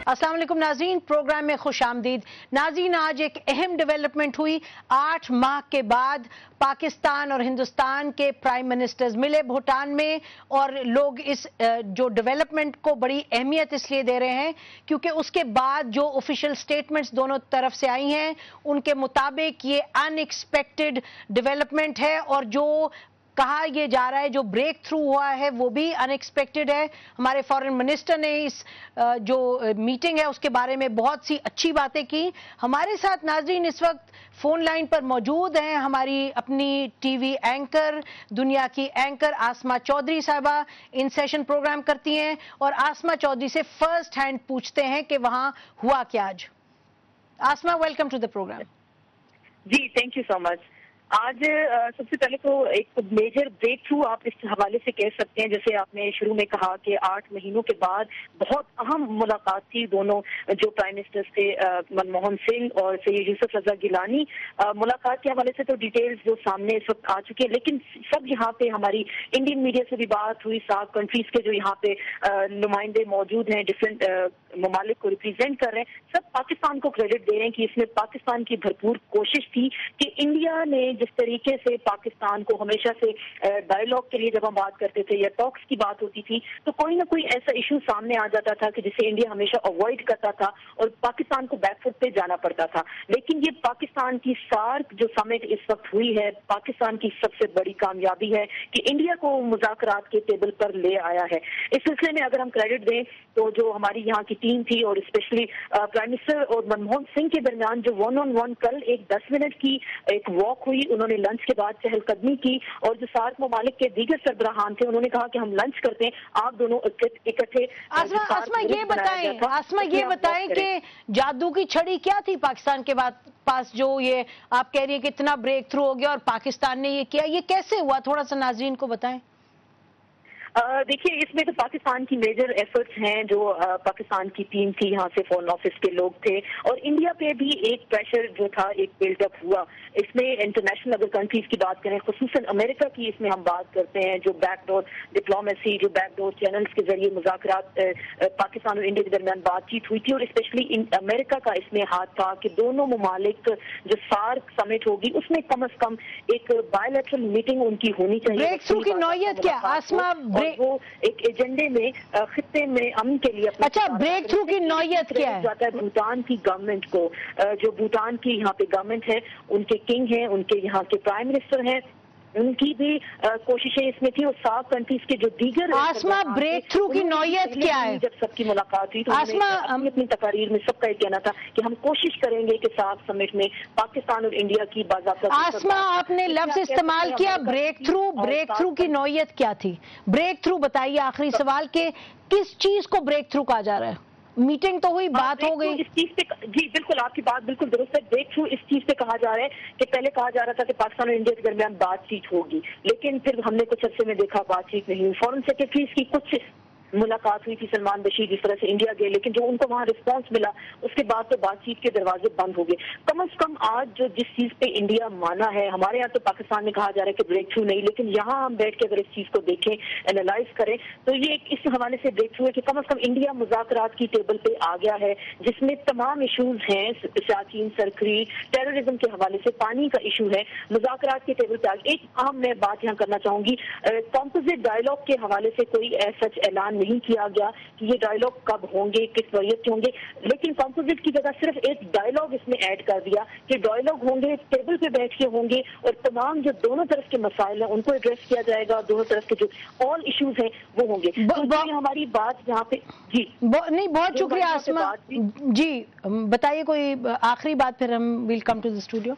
अस्सलाम वालेकुम नाज़रीन, प्रोग्राम में खुश आमदीद। नाज़रीन, आज एक अहम डेवलपमेंट हुई। 8 माह के बाद पाकिस्तान और हिंदुस्तान के प्राइम मिनिस्टर्स मिले भूटान में, और लोग इस जो डेवलपमेंट को बड़ी अहमियत इसलिए दे रहे हैं क्योंकि उसके बाद जो ऑफिशियल स्टेटमेंट्स दोनों तरफ से आई हैं उनके मुताबिक ये अनएक्सपेक्टेड डेवलपमेंट है, और जो कहा यह जा रहा है, जो ब्रेक थ्रू हुआ है वो भी अनएक्सपेक्टेड है। हमारे फॉरेन मिनिस्टर ने इस जो मीटिंग है उसके बारे में बहुत सी अच्छी बातें की। हमारे साथ नाज़रीन इस वक्त फोन लाइन पर मौजूद हैं हमारी अपनी टीवी एंकर, दुनिया की एंकर आसमा चौधरी साहबा। इन सेशन प्रोग्राम करती हैं और आसमा चौधरी से फर्स्ट हैंड पूछते हैं कि वहां हुआ क्या आज। Asma, welcome to the programme. जी, थैंक यू सो मच। आज सबसे पहले तो एक मेजर ब्रेक थ्रू आप इस हवाले से कह सकते हैं, जैसे आपने शुरू में कहा कि 8 महीनों के बाद बहुत अहम मुलाकात थी दोनों जो प्राइम मिनिस्टर्स थे, मनमोहन सिंह और सैयद यूसुफ रजा गिलानी। मुलाकात के हवाले से तो डिटेल्स जो सामने इस वक्त आ चुकी है, लेकिन सब यहाँ पे हमारी इंडियन मीडिया से भी बात हुई, 7 कंट्रीज के जो यहाँ पे नुमाइंदे मौजूद हैं, डिफरेंट ममालिक को रिप्रेजेंट कर रहे हैं, सब पाकिस्तान को क्रेडिट दे रहे हैं कि इसमें पाकिस्तान की भरपूर कोशिश थी कि इंडिया ने जिस तरीके से पाकिस्तान को हमेशा से डायलॉग के लिए जब हम बात करते थे या टॉक्स की बात होती थी तो कोई ना कोई ऐसा इशू सामने आ जाता था कि जिसे इंडिया हमेशा अवॉइड करता था और पाकिस्तान को बैकफुट पे जाना पड़ता था। लेकिन ये पाकिस्तान की सार्क जो समिट इस वक्त हुई है, पाकिस्तान की सबसे बड़ी कामयाबी है कि इंडिया को मुज़ाकरात के टेबल पर ले आया है। इस सिलसिले में अगर हम क्रेडिट दें तो जो हमारी यहाँ की टीम थी और स्पेशली प्राइम मिनिस्टर और मनमोहन सिंह के दरमियान जो 1-on-1 कल एक 10 मिनट की एक वॉक हुई, उन्होंने लंच के बाद चहलकदमी की, और जो सार्क ममालिक के दीगर सरबराहान थे उन्होंने कहा कि हम लंच करते हैं, आप दोनों इकट्ठे। आसमा ये बताएं कि जादू की छड़ी क्या थी पाकिस्तान के पास, जो ये आप कह रही है कि इतना ब्रेक थ्रू हो गया और पाकिस्तान ने ये किया, ये कैसे हुआ? थोड़ा सा नाज़रीन को बताएं। देखिए, इसमें तो पाकिस्तान की मेजर एफर्ट्स हैं, जो पाकिस्तान की टीम थी, यहाँ से फॉरेन ऑफिस के लोग थे, और इंडिया पे भी एक प्रेशर जो था एक बिल्डअप हुआ। इसमें इंटरनेशनल अगर कंट्रीज की बात करें, खुसूसन अमेरिका की इसमें हम बात करते हैं, जो बैकडोर डिप्लोमेसी, जो बैकडोर चैनल्स के जरिए मुज़ाकरात पाकिस्तान और इंडिया के दरमियान बातचीत हुई थी, और स्पेशली अमेरिका का इसमें हाथ था कि दोनों ममालिक जो सार्क समिट होगी उसमें कम अज कम एक बायलैटरल मीटिंग उनकी होनी चाहिए। ब्रेक थ्रू की नौयत क्या आसमा? वो एक एजेंडे में खित्ते में अमन के लिए अच्छा, ब्रेक थ्रू की नौयत क्या है? जाता है भूटान की गवर्नमेंट को, जो भूटान की यहाँ पे गवर्नमेंट है, उनके किंग हैं, उनके यहाँ के प्राइम मिनिस्टर हैं, उनकी भी कोशिशें इसमें थी, और 7 कंट्रीज के जो दीगर। आसमा, ब्रेक थ्रू की नौयत क्या है? जब सबकी मुलाकात हुई तो आसमा अपनी तकारीर में सबका ये कहना था कि हम कोशिश करेंगे कि सार्क समिट में पाकिस्तान और इंडिया की बाज़ाब्ता। आसमा, आपने लफ्ज इस्तेमाल किया ब्रेक थ्रू की नौयत क्या थी? ब्रेक थ्रू बताइए, आखिरी सवाल के किस चीज को ब्रेक थ्रू कहा जा रहा है? मीटिंग तो हुई, बात हो गई इस चीज पे। जी बिल्कुल, आपकी बात बिल्कुल दुरुस्त है। ब्रेक थ्रू इस चीज पे कहा जा रहा है कि पहले कहा जा रहा था कि पाकिस्तान और इंडिया के दरमियान बातचीत होगी, लेकिन फिर हमने कुछ अर्से में देखा बातचीत नहीं हुई। फॉरेन सेक्रेटरीज की कुछ मुलाकात हुई थी, सलमान बशीर जिस तरह से इंडिया गए, लेकिन जो उनको वहां रिस्पांस मिला उसके बाद तो बातचीत के दरवाजे बंद हो गए। कम अज कम आज जो जिस चीज पे इंडिया माना है, हमारे यहाँ तो पाकिस्तान में कहा जा रहा है कि ब्रेक थ्रू नहीं, लेकिन यहाँ हम बैठ के अगर इस चीज को देखें, एनालाइज करें, तो ये इस हवाले से ब्रेक थ्रू है कि कम अज कम इंडिया मुज़ाकरात की टेबल पे आ गया है, जिसमें तमाम इशूज हैं, सियाचिन सरकरी, टेररिज्म के हवाले से, पानी का इशू है, मुज़ाकरात के टेबल पे आ गया। एक अहम मैं बात यहाँ करना चाहूंगी, कॉम्पोजिट डायलॉग के हवाले से कोई सच ऐलान नहीं किया गया कि ये डायलॉग कब होंगे, किस वरीयत के होंगे, लेकिन कॉम्पोजिट की जगह सिर्फ एक डायलॉग इसमें ऐड कर दिया कि डायलॉग होंगे, टेबल पे बैठ के होंगे, और तमाम जो दोनों तरफ के मसाइल हैं उनको एड्रेस किया जाएगा, दोनों तरफ के जो ऑल इश्यूज हैं वो होंगे। तो हमारी बात यहाँ पे। जी नहीं, बहुत शुक्रिया आसमा जी। बताइए कोई आखिरी बात, फिर हम will come to the studio.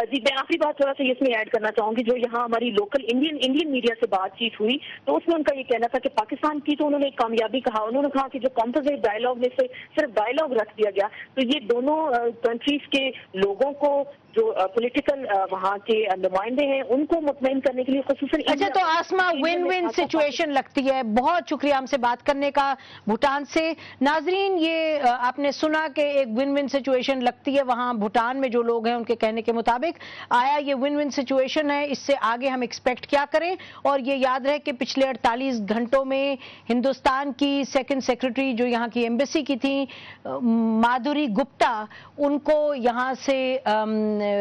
जी, मैं आखिरी बात थोड़ा सा इसमें ऐड करना चाहूंगी, जो यहाँ हमारी लोकल इंडियन मीडिया से बातचीत हुई तो उसमें उनका ये कहना था कि पाकिस्तान की तो उन्होंने एक कामयाबी कहा, उन्होंने कहा कि जो कॉम्पोजिट डायलॉग में से सिर्फ डायलॉग रख दिया गया, तो ये दोनों कंट्रीज के लोगों को جو پولیٹیکل وہاں کے نمائندے ہیں ان کو مطمئن کرنے کے لیے خصوصاً اچھا تو آسما ون ون سچویشن لگتی ہے. بہت شکریہ ہم سے بات کرنے کا بھوٹان سے. ناظرین یہ آپ نے سنا کہ ایک ون ون سچویشن لگتی ہے وہاں بھوٹان میں جو لوگ ہیں ان کے کہنے کے مطابق. آیا یہ ون ون سچویشن ہے, اس سے آگے ہم ایکسپیکٹ کیا کریں؟ اور یہ یاد رہے کہ پچھلے 48 گھنٹوں میں ہندوستان کی سیکنڈ سیکرٹری جو یہاں کی ایمبیسی کی تھی مادھوری گپتا, ان کو یہاں سے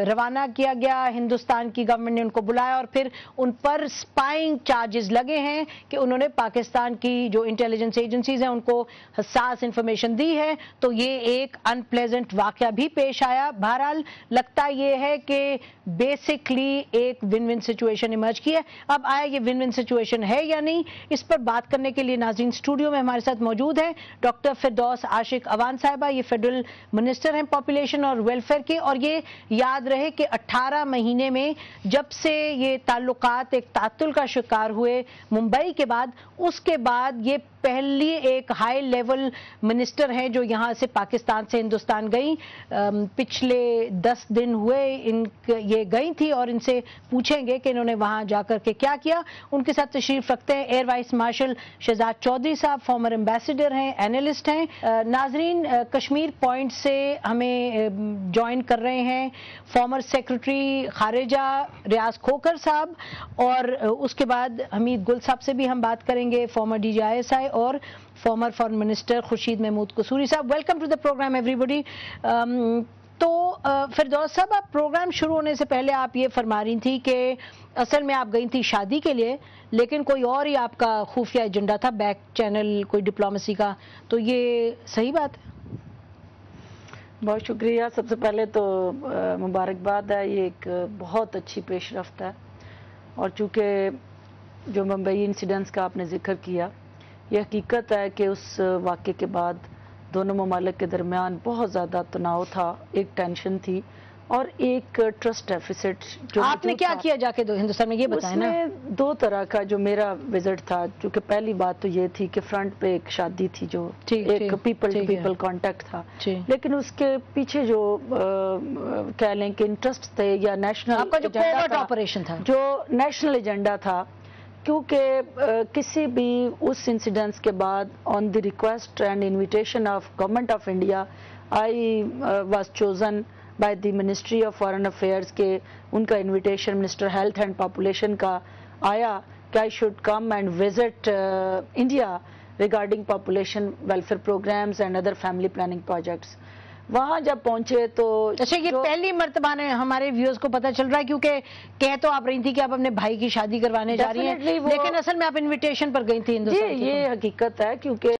روانہ کیا گیا. ہندوستان کی گورنمنٹ نے ان کو بلایا اور پھر ان پر سپائنگ چارجز لگے ہیں کہ انہوں نے پاکستان کی جو انٹیلیجنس ایجنسیز ہیں ان کو حساس انفارمیشن دی ہے. تو یہ ایک ان پلیزنٹ واقعہ بھی پیش آیا. بہرحال لگتا یہ ہے کہ بیسکلی ایک ون ون سچویشن ایمرج کی ہے. اب آیا یہ ون ون سچویشن ہے یا نہیں, اس پر بات کرنے کے لیے ناظرین اسٹوڈیو میں ہمارے ساتھ موجود ہیں ڈاکٹر فردوس عاشق اوان صاحبہ. یہ فیڈرل منسٹر ہیں پاپولیشن اور ویلفیئر کے, اور یہ یاد رہے کہ 18 مہینے میں جب سے یہ تعلقات ایک تعطل کا شکار ہوئے ممبئی کے بعد, اس کے بعد یہ پہلی ایک ہائی لیول منسٹر ہیں جو یہاں سے پاکستان سے ہندوستان گئیں. پچھلے 10 دن ہوئے یہ گئی تھی اور ان سے پوچھیں گے کہ انہوں نے وہاں جا کر کے کیا کیا. ان کے ساتھ تشریف رکھتے ہیں air vice marshal Shahzad Chaudhry صاحب, فارمر ایمبیسیڈر ہیں, اینالسٹ ہیں. ناظرین کشمیر پوائنٹ سے ہمیں جوائن کر رہے ہیں فارمر سیکرٹری خارجہ ریاض کھوکھر صاحب, اور اس کے بعد حمید گل صاحب سے بھی ہم بات کریں گے, former D G I S I, اور former foreign minister Khurshid Mahmud Kasuri صاحب. Welcome to the programme everybody. تو فردوس صاحب, آپ پروگرام شروع ہونے سے پہلے آپ یہ فرما رہی تھی کہ اصل میں آپ گئی تھی شادی کے لیے, لیکن کوئی اور ہی آپ کا خفیہ ایجنڈا تھا, بیک چینل کوئی ڈپلومیسی کا. تو یہ صحیح بات ہے؟ بہت شکریہ. سب سے پہلے تو مبارکباد ہے, یہ ایک بہت اچھی پیش رفت ہے. اور چونکہ جو ممبئی انسیڈنٹس کا آپ نے ذکر کیا, یہ حقیقت ہے کہ اس واقعے کے بعد دونوں ممالک کے درمیان بہت زیادہ تناؤ تھا, ایک ٹینشن تھی اور ایک ٹرسٹ ڈیفیسٹ. جو آپ نے کیا کیا جا کے ہندوستان میں, یہ بتائیں نا. اس میں 2 طرح کا جو میرا وزٹ تھا, چونکہ پہلی بات تو یہ تھی کہ فرنٹ پہ ایک شادی تھی جو ایک پیپل ٹو پیپل کانٹیکٹ تھا, لیکن اس کے پیچھے جو کہہ لیں کہ انٹرسٹ تھے یا نیشنل, آپ کا جو کوورٹ آپریشن تھا, جو نیشنل ایجنڈا تھا, کیونکہ کسی بھی اس انسیڈنٹس کے بعد on the request and invitation of government of India I was chosen by the ministry of foreign affairs کے ان کا invitation minister health and population کا آیا کہ I should come and visit India regarding population welfare programmes and other family planning projects. وہاں جب پہنچے تو اچھا, یہ پہلی مرتبہ نے ہمارے ویورز کو پتہ چل رہا ہے, کیونکہ کہہ تو آپ رہی تھی کہ آپ اپنے بھائی کی شادی کروانے جا رہی ہیں, لیکن اصل میں آپ انویٹیشن پر گئی تھی ہندوستان. یہ حقیقت ہے, کیونکہ